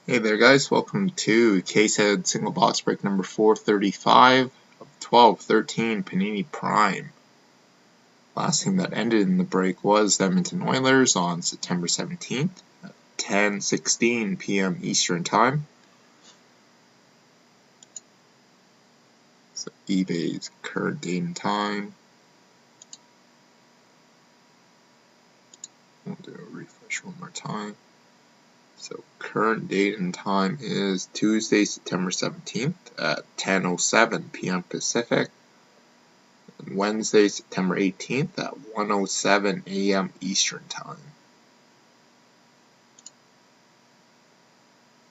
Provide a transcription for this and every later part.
Hey there guys, welcome to Casehead single box break number 435 of 12-13 Panini Prime. Last thing that ended in the break was the Edmonton Oilers on September 17th at 10:16 p.m. Eastern Time. So eBay's current date and time. We'll do a refresh one more time. So current date and time is Tuesday, September 17th at 10:07 p.m. Pacific. And Wednesday, September 18th at 1:07 a.m. Eastern Time.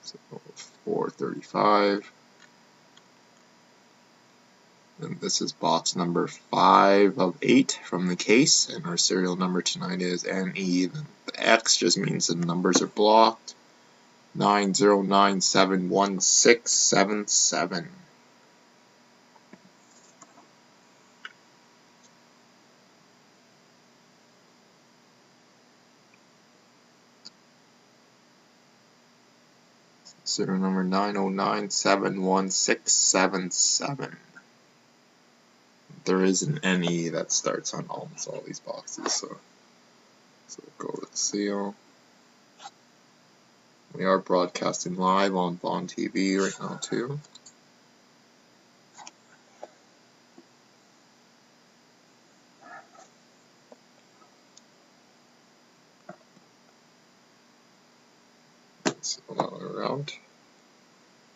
So 435. And this is box number 5 of 8 from the case, and our serial number tonight is NE. The X just means the numbers are blocked. 909716777. Serial number 909716777. There is an NE that starts on almost all these boxes, so go with the seal. We are broadcasting live on Bond TV right now too. So around.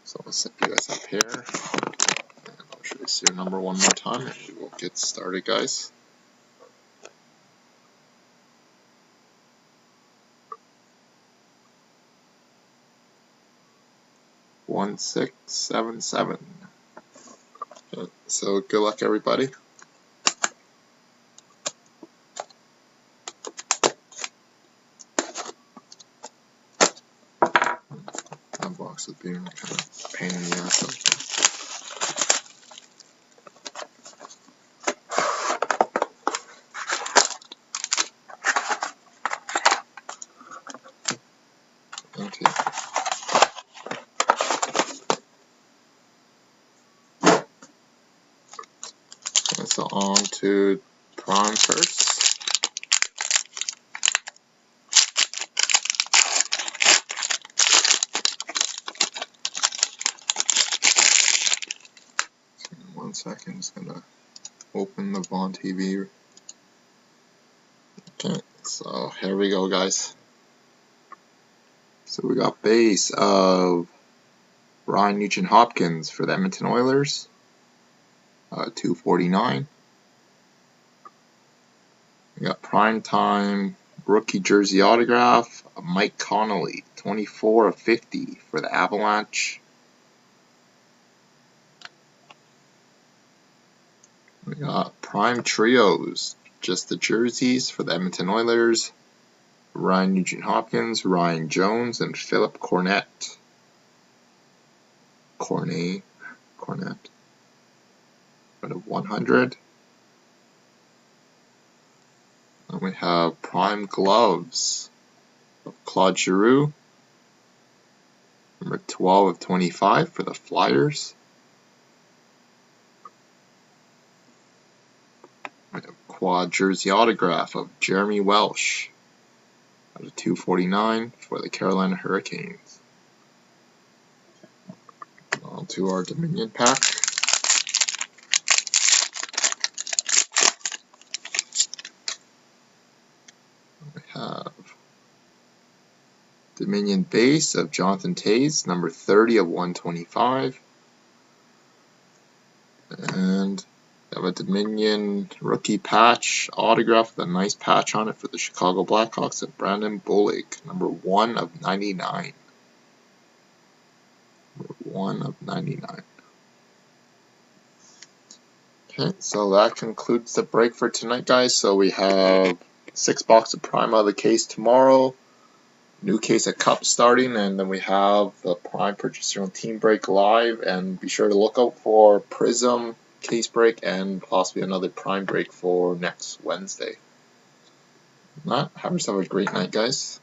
So I'll set you guys up here, and I'll show you serial number one more time, and we will get started, guys. One 677. Okay, so good luck, everybody. That box is being kind of a pain in the ass. Okay. So on to Prime first. So in 1 second, just gonna open the Bond TV. Okay, so here we go, guys. So we got base of Ryan Nugent-Hopkins for the Edmonton Oilers. 249. We got primetime rookie jersey autograph, Mike Connolly, 24/50 for the Avalanche. We got prime trios, just the jerseys for the Edmonton Oilers, Ryan Nugent-Hopkins, Ryan Jones, and Philip Cornett. Cornett. Out of 100. And we have prime gloves of Claude Giroux, number 12/25 for the Flyers. We have quad jersey autograph of Jeremy Welsh out of 249 for the Carolina Hurricanes. On to our Dominion pack. We have Dominion base of Jonathan Toews, number 30/125. And we have a Dominion rookie patch autograph with a nice patch on it for the Chicago Blackhawks of Brandon Bullock, number 1/99. Number 1/99. Okay, so that concludes the break for tonight, guys. So we have 6 boxes of Prime out of the case tomorrow, new case of Cup starting, and then we have the Prime Purchaser on Team Break live. And be sure to look out for Prism case break and possibly another Prime break for next Wednesday. Have yourself a great night, guys.